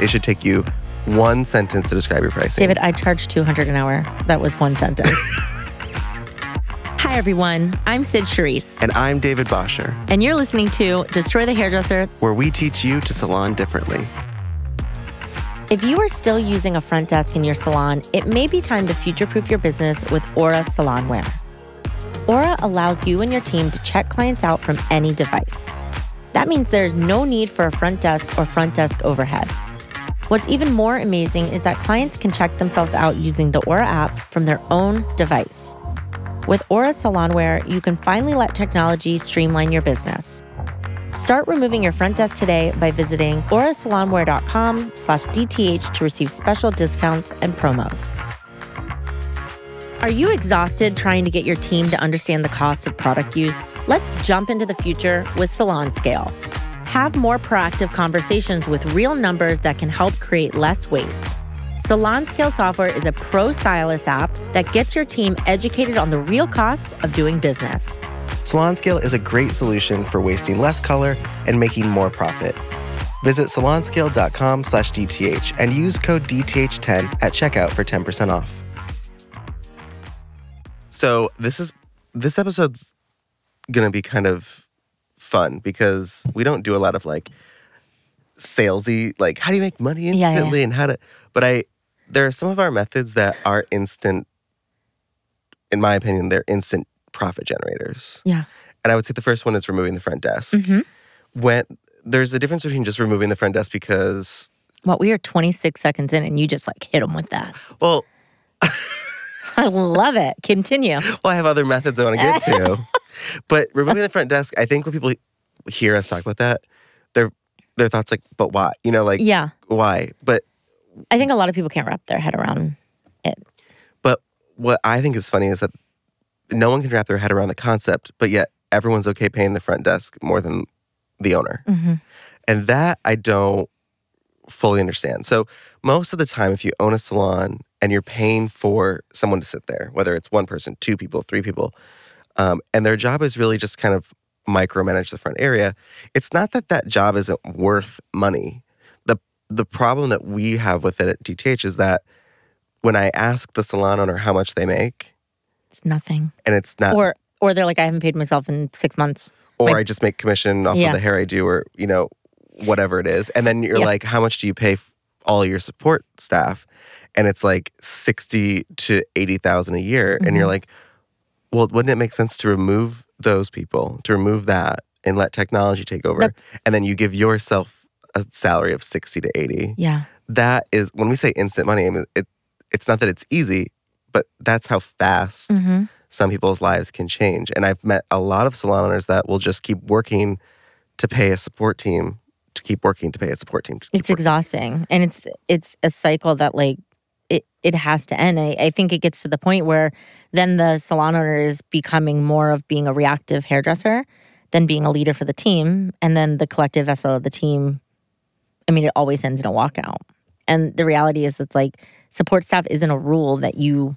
it should take you one sentence to describe your pricing. David, I charge $200 an hour. That was one sentence. Hi, everyone. I'm Cyd Charisse. And I'm David Bosher. And you're listening to Destroy the Hairdresser, where we teach you to salon differently. If you are still using a front desk in your salon, it may be time to future-proof your business with Aura Salonware. Aura allows you and your team to check clients out from any device. That means there's no need for a front desk or front desk overhead. What's even more amazing is that clients can check themselves out using the Aura app from their own device. With Aura Salonware, you can finally let technology streamline your business. Start removing your front desk today by visiting aurasalonware.com/DTH to receive special discounts and promos. Are you exhausted trying to get your team to understand the cost of product use? Let's jump into the future with Salon Scale. Have more proactive conversations with real numbers that can help create less waste. Salon Scale software is a pro stylist app that gets your team educated on the real costs of doing business. Salon Scale is a great solution for wasting less color and making more profit. Visit salonscale.com/DTH and use code DTH10 at checkout for 10% off. So this episode's gonna be kind of fun because we don't do a lot of like salesy, like how do you make money instantly and how to. But there are some of our methods that are instant. In my opinion, they're instant profit generators. Yeah. And I would say the first one is removing the front desk. Mm-hmm. When there's a difference between just removing the front desk because... Well, we are 26 seconds in and you just like hit them with that. Well... I love it. Continue. Well, I have other methods I want to get to. But removing the front desk, I think when people hear us talk about that, their thoughts like, but why? You know, like, why? But... I think a lot of people can't wrap their head around it. But what I think is funny is that no one can wrap their head around the concept, but yet everyone's okay paying the front desk more than the owner. Mm-hmm. And that I don't fully understand. So most of the time, if you own a salon and you're paying for someone to sit there, whether it's one person, two people, three people, and their job is really just kind of micromanage the front area, it's not that that job isn't worth money. The problem that we have with it at DTH is that when I ask the salon owner how much they make, it's nothing. And it's not. Or they're like, I haven't paid myself in 6 months. Or I just make commission off of the hair I do, or, you know, whatever it is. And then you're like, how much do you pay all your support staff? And it's like $60,000 to $80,000 a year. Mm-hmm. And you're like, well, wouldn't it make sense to remove those people, to remove that and let technology take over? And then you give yourself a salary of 60 to 80. Yeah. That is, when we say instant money, I mean, it's not that it's easy, but that's how fast some people's lives can change. And I've met a lot of salon owners that will just keep working to pay a support team, to keep working to pay a support team. It's exhausting. And it's a cycle that like, it has to end. I think it gets to the point where then the salon owner is becoming more of being a reactive hairdresser than being a leader for the team. And then the collective vessel of the team, I mean, it always ends in a walkout. And the reality is it's like support staff isn't a rule that you,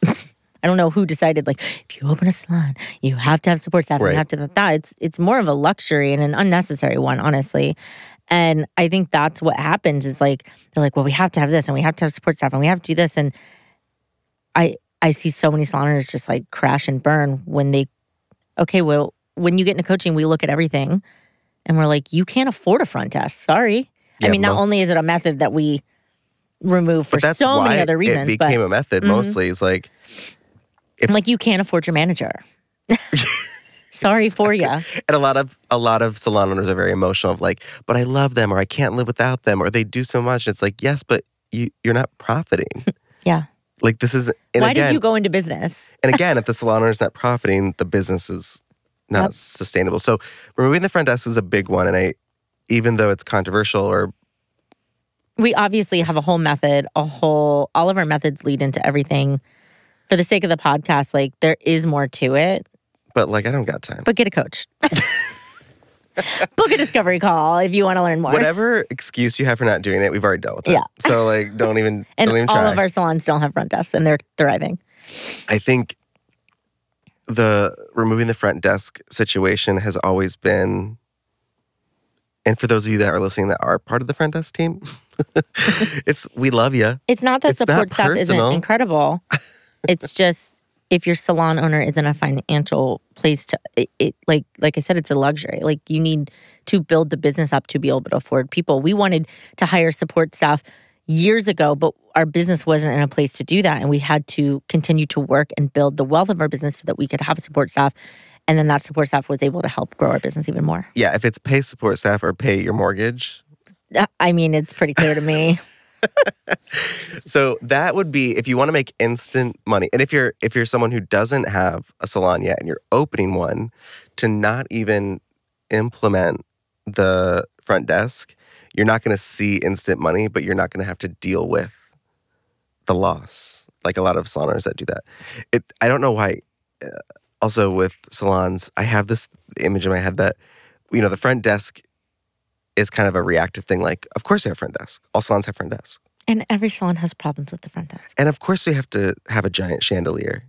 I don't know who decided like, if you open a salon, you have to have support staff. And you have to that. It's more of a luxury and an unnecessary one, honestly. And I think that's what happens is like, they're like, well, we have to have this and we have to have support staff and we have to do this. And I see so many salon owners just like crash and burn when when you get into coaching, we look at everything and we're like, you can't afford a front desk. Sorry. Yeah, I mean, not only is it a method that we remove for so many other reasons. It became a method mostly. Is like, like you can't afford your manager. Sorry for you. And a lot of salon owners are very emotional of like, but I love them, or I can't live without them, or they do so much. And it's like, yes, but you're not profiting. Yeah. Like this is. Why did you go into business? And again, if the salon owner is not profiting, the business is not sustainable. So removing the front desk is a big one, and even though it's controversial, or we obviously have a whole method, all of our methods lead into everything. For the sake of the podcast, like there is more to it. But like I don't got time. But get a coach. Book a discovery call if you want to learn more. Whatever excuse you have for not doing it, we've already dealt with it. Yeah. So like don't even and don't even all try. of our salons don't have front desks and they're thriving. I think the removing the front desk situation has always been And for those of you that are listening that are part of the front desk team, we love you. It's not that support staff personal. isn't incredible. It's just if your salon owner isn't a financial place to, like I said, it's a luxury. Like you need to build the business up to be able to afford people. We wanted to hire support staff years ago, but our business wasn't in a place to do that. And we had to continue to work and build the wealth of our business so that we could have a support staff. And then that support staff was able to help grow our business even more. Yeah, if it's pay support staff or pay your mortgage. I mean, it's pretty clear to me. So that would be if you want to make instant money. And if you're someone who doesn't have a salon yet and you're opening one, to not even implement the front desk, you're not going to see instant money, but you're not going to have to deal with the loss, like a lot of salon owners that do that. I don't know why. Also with salons, I have this image in my head that, the front desk is kind of a reactive thing. Like, of course we have front desk. All salons have front desk. And every salon has problems with the front desk. And of course we have to have a giant chandelier.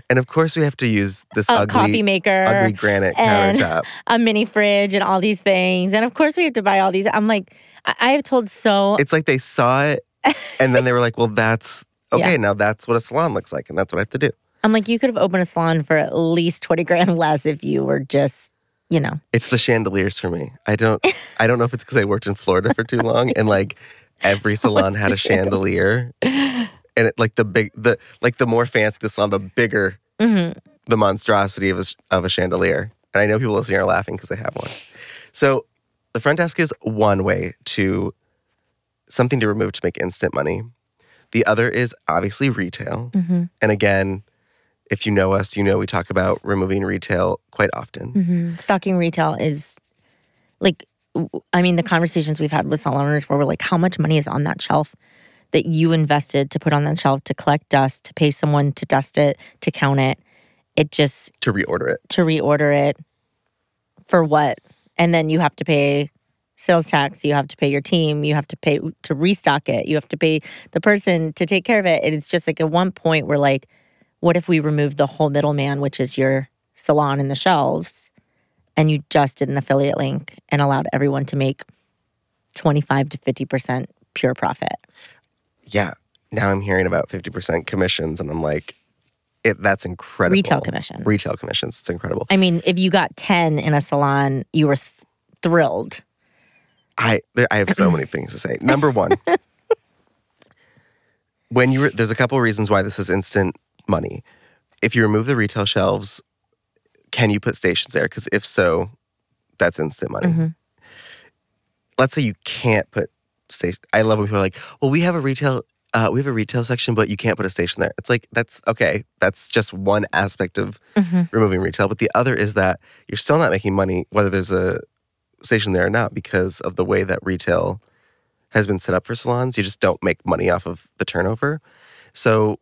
And of course we have to use this ugly coffee maker, ugly granite countertop, a mini fridge, and all these things. And of course we have to buy all these. I'm like, I have told so. It's like they saw it, and then they were like, "Well, that's okay. Yeah. Now that's what a salon looks like, and that's what I have to do." I'm like, you could have opened a salon for at least $20,000 less if you were just, It's the chandeliers for me. I don't know if it's because I worked in Florida for too long, and like every salon had a chandelier. And it, like the more fancy the salon, the bigger the monstrosity of a chandelier. And I know people listening are laughing because they have one. So the front desk is one way to something to remove to make instant money. The other is obviously retail. And again, if you know us, we talk about removing retail quite often. Stocking retail is like, the conversations we've had with salon owners where we're like, how much money is on that shelf that you invested to put on that shelf, to collect dust, to pay someone to dust it, to count it. It just... To reorder it. To reorder it. For what? And then you have to pay sales tax, you have to pay your team, you have to pay to restock it, you have to pay the person to take care of it. And it's just like at one point we're like, what if we removed the whole middleman, which is your salon and the shelves, and you just did an affiliate link and allowed everyone to make 25 to 50% pure profit? Yeah. Now I'm hearing about 50% commissions, and I'm like, that's incredible. Retail commissions. It's incredible. I mean, if you got 10 in a salon, you were thrilled. I have so many things to say. Number one, there's a couple of reasons why this is instant money. If you remove the retail shelves, can you put stations there? Because if so, that's instant money. Let's say you can't put station. I love when people are like, well, we have a retail section, but you can't put a station there. It's like, that's okay. That's just one aspect of removing retail. But the other is that you're still not making money, whether there's a station there or not, because of the way that retail has been set up for salons. You just don't make money off of the turnover. So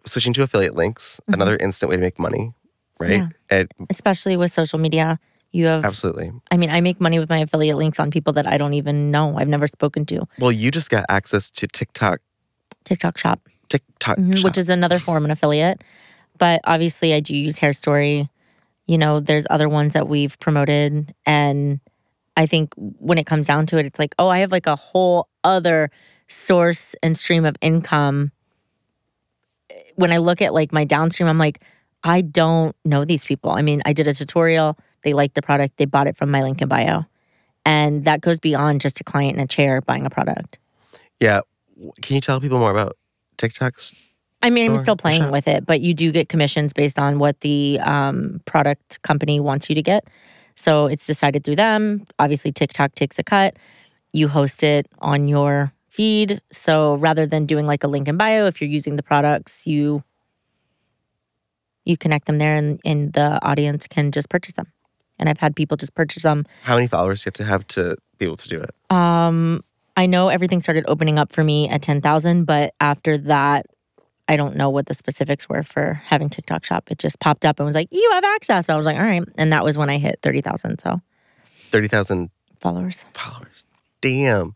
switching to affiliate links, another instant way to make money, right? Yeah. Especially with social media. You have... Absolutely. I mean, I make money with my affiliate links on people that I don't even know. I've never spoken to. Well, you just got access to TikTok Shop. Shop. Which is another form of affiliate. But obviously, I do use Hair Story. There's other ones that we've promoted. And I think when it comes down to it, it's like, oh, I have like a whole other source and stream of income. When I look at like my downstream, I'm like, I don't know these people. I mean, I did a tutorial. They liked the product. They bought it from my link in bio. And that goes beyond just a client in a chair buying a product. Yeah. Can you tell people more about TikTok's? I mean, I'm still playing with it, but you do get commissions based on what the product company wants you to get. So it's decided through them. Obviously, TikTok takes a cut. You host it on your feed. So rather than doing like a link in bio, if you're using the products, you connect them there and the audience can just purchase them. And I've had people just purchase them. How many followers do you have to be able to do it? I know everything started opening up for me at 10,000, but after that, I don't know what the specifics were for having TikTok Shop. It just popped up and was like, you have access. So I was like, all right. And that was when I hit 30,000. So 30,000 followers. Damn.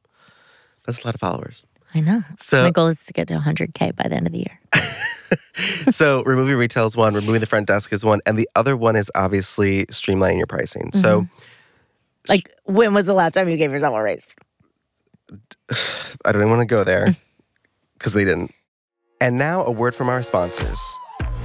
That's a lot of followers. I know. So my goal is to get to 100K by the end of the year. So removing retail is one, removing the front desk is one, and the other one is obviously streamlining your pricing. So like When was the last time you gave yourself a raise? I don't even want to go there because they didn't. And now a word from our sponsors.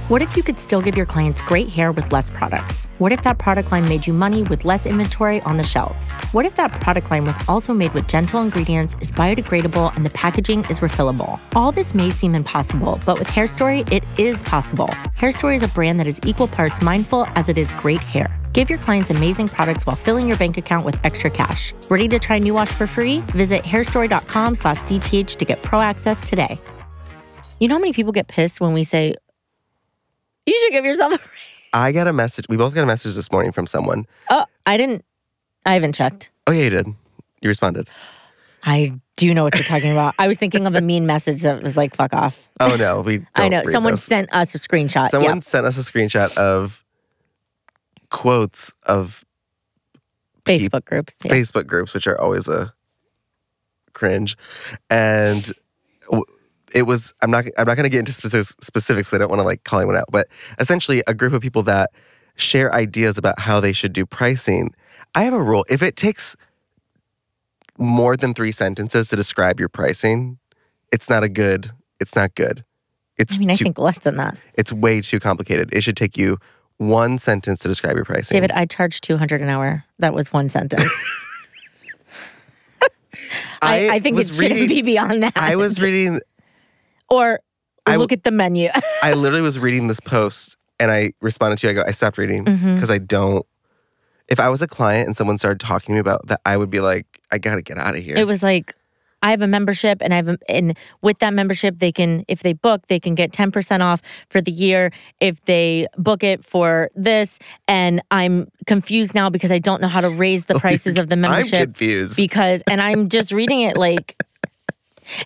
What if you could still give your clients great hair with less products? What if that product line made you money with less inventory on the shelves? What if that product line was also made with gentle ingredients, is biodegradable, and the packaging is refillable? All this may seem impossible, but with Hair Story, it is possible. Hair Story is a brand that is equal parts mindful as it is great hair. Give your clients amazing products while filling your bank account with extra cash. Ready to try New Wash for free? Visit hairstory.com/DTH to get pro access today. You know how many people get pissed when we say, you should give yourself a raise? I got a message. We both got a message this morning from someone. Oh, I haven't checked. Oh, yeah, you did. You responded. I do know what you're talking about. I was thinking of a mean message that was like, fuck off. Oh, no. We don't I know. read Someone those. sent us a screenshot. Someone sent us a screenshot of quotes of Facebook groups. Yeah. Facebook groups, which are always a cringe. And it was, I'm not going to get into specifics because I don't want to like call anyone out, but essentially a group of people that share ideas about how they should do pricing. I have a rule. If it takes more than 3 sentences to describe your pricing, it's not good. I think less than that. It's way too complicated. It should take you 1 sentence to describe your pricing. David, I charge $200 an hour. That was 1 sentence. I think it shouldn't be beyond that. I was reading... Or look at the menu. I literally was reading this post and I responded to you. I stopped reading because I don't. If I was a client and someone started talking to me about that, I would be like, I got to get out of here. It was like, I have a membership and with that membership, they can, if they book, they can get 10% off for the year if they book it for this. And I'm confused now because I don't know how to raise the prices of the membership. I'm confused. And I'm just reading it like...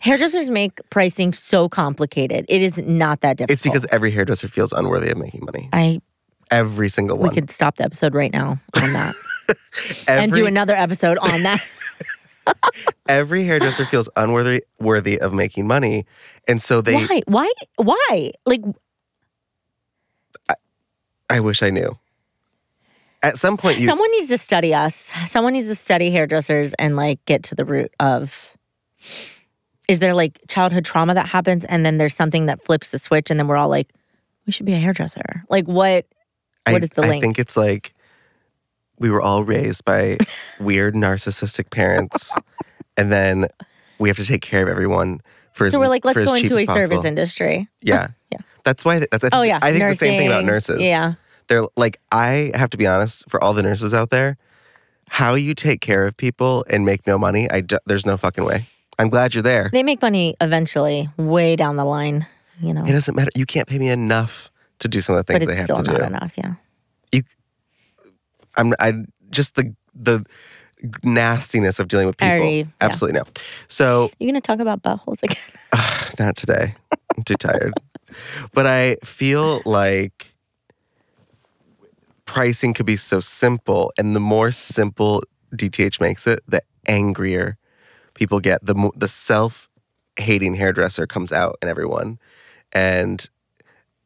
Hairdressers make pricing so complicated. It is not that difficult. It's because every hairdresser feels unworthy of making money. Every single one. We could stop the episode right now on that. And do another episode on that. Every hairdresser feels unworthy of making money. And so they... Why? Like... I wish I knew. At some point Someone needs to study us. Someone needs to study hairdressers and like get to the root of... Is there like childhood trauma that happens and then there's something that flips the switch and then we're all like, we should be a hairdresser? Like what is the link? I think it's like we were all raised by weird narcissistic parents and then we have to take care of everyone for as cheap as possible. So we're like, let's go into a service industry. Yeah. Yeah. That's why, I think nursing, the same thing about nurses. Yeah. They're like, I have to be honest, for all the nurses out there, how you take care of people and make no money, there's no fucking way. I'm glad you're there. They make money eventually, way down the line, you know. It doesn't matter. You can't pay me enough to do some of the things they have to do. But it's still not enough, yeah. Just the nastiness of dealing with people. Absolutely no. So you're gonna talk about buttholes again? Not today. I'm too tired. But I feel like pricing could be so simple, and the more simple DTH makes it, the angrier people get. The self-hating hairdresser comes out in everyone. And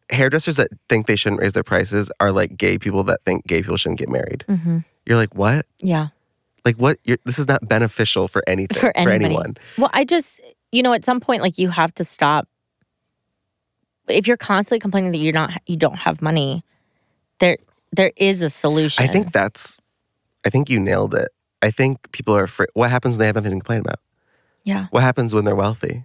hairdressers that think they shouldn't raise their prices are like gay people that think gay people shouldn't get married. Mm-hmm. You're like, what? Yeah. Like, what? This is not beneficial for anything, for anyone. Well, at some point, like, you have to stop. If you're constantly complaining that you don't have money, there is a solution. I think you nailed it. I think people are afraid. What happens when they have nothing to complain about? Yeah. What happens when they're wealthy?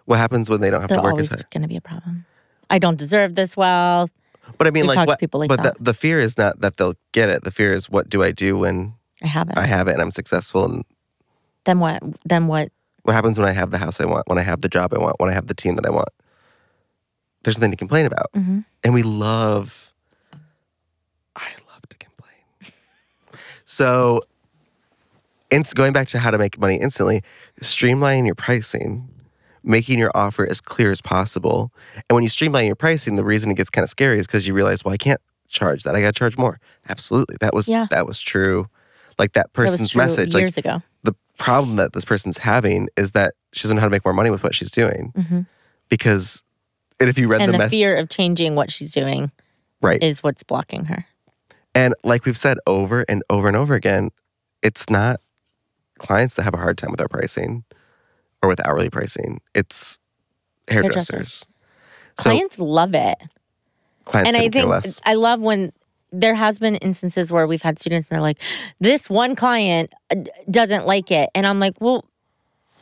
What happens when they don't have to work as hard? There's always going to be a problem. I don't deserve this wealth. But I mean, talk to people like that. The fear is not that they'll get it. The fear is, what do I do when I have it and I'm successful? And then what? What happens when I have the house I want, when I have the job I want, when I have the team that I want? There's nothing to complain about. Mm-hmm. And I love to complain. So, going back to how to make money instantly, streamlining your pricing, making your offer as clear as possible. And when you streamline your pricing, the reason it gets kind of scary is because you realize, well, I can't charge that. I got to charge more. Absolutely. That was true. Like that person's message. Years ago. The problem that this person's having is that she doesn't know how to make more money with what she's doing. Mm-hmm. Because, and if you read the fear of changing what she's doing is what's blocking her. And like we've said over and over and over again, it's not clients that have a hard time with our pricing or with hourly pricing. It's hairdressers. Clients love it. Clients and I couldn't care think less. I love when there has been instances where we've had students and they're like, this one client doesn't like it. And I'm like, well,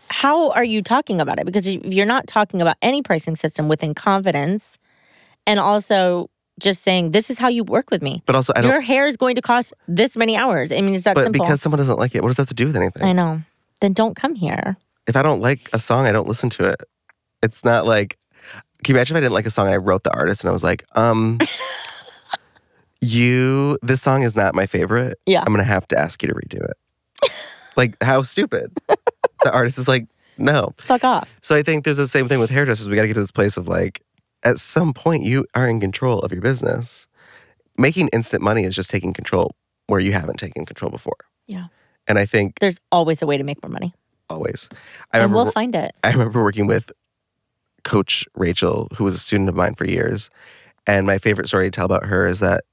how are you talking about it? Because if you're not talking about any pricing system within confidence and also just saying, this is how you work with me. But also, your hair is going to cost this many hours. I mean, it's that but simple. because someone doesn't like it, what does that have to do with anything? I know. Then don't come here. If I don't like a song, I don't listen to it. It's not like, can you imagine if I didn't like a song and I wrote the artist and I was like, this song is not my favorite. Yeah. I'm going to have to ask you to redo it. Like, how stupid. The artist is like, no. Fuck off. So I think there's the same thing with hairdressers. We got to get to this place of like, at some point, you are in control of your business. Making instant money is just taking control where you haven't taken control before. Yeah. And I think there's always a way to make more money. Always. And we'll find it. I remember working with Coach Rachel, who was a student of mine for years. And my favorite story to tell about her is that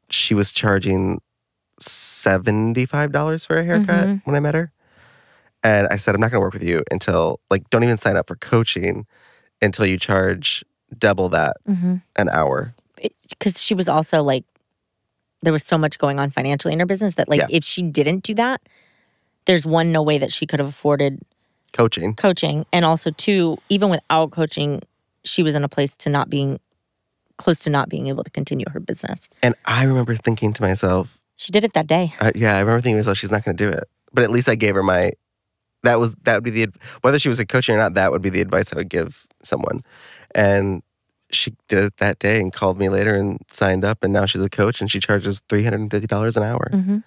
she was charging $75 for a haircut when I met her. And I said, I'm not going to work with you until, like, don't even sign up for coaching until you charge double that an hour. Because she was also like, there was so much going on financially in her business that, like, if she didn't do that, there's one, no way that she could have afforded coaching. And also two, even without coaching, she was in a place to not being close to not being able to continue her business. And I remember thinking to myself, she did it that day. I remember thinking to myself, she's not going to do it. But at least I gave her that would be whether she was a coach or not, that would be the advice I would give someone. And she did it that day and called me later and signed up. And now she's a coach and she charges $350 an hour.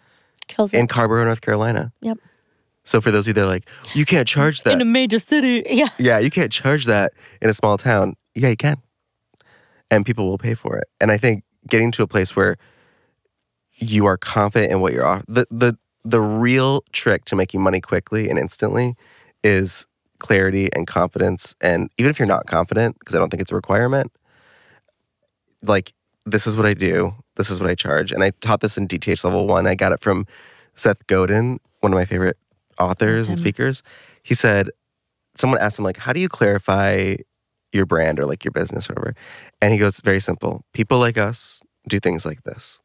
Kills it. In Carborough, North Carolina. Yep. So for those of you that are like, you can't charge that. In a major city. Yeah. Yeah, you can't charge that in a small town. Yeah, you can. And people will pay for it. And I think getting to a place where you are confident in what you're offering. The real trick to making money quickly and instantly is clarity and confidence. And even if you're not confident, because I don't think it's a requirement, like, this is what I do. This is what I charge. And I taught this in DTH Level 1. I got it from Seth Godin, one of my favorite authors and speakers. He said, someone asked him, like, how do you clarify your brand or like your business or whatever? And he goes, very simple. People like us do things like this.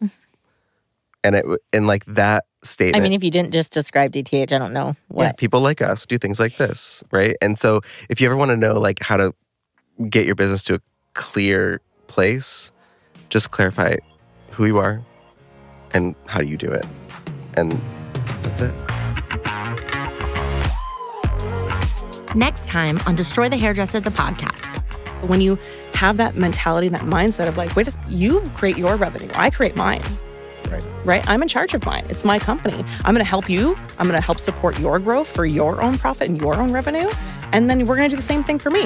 And like that statement. I mean, if you didn't just describe DTH, I don't know what. Yeah, people like us do things like this, right? And so if you ever want to know like how to get your business to a clear place, just clarify who you are and how do you do it. And that's it. Next time on Destroy the Hairdresser, the podcast. When you have that mentality, that mindset of like, wait, you create your revenue, I create mine. Right? I'm in charge of mine. It's my company. I'm going to help you. I'm going to help support your growth for your own profit and your own revenue. And then we're going to do the same thing for me.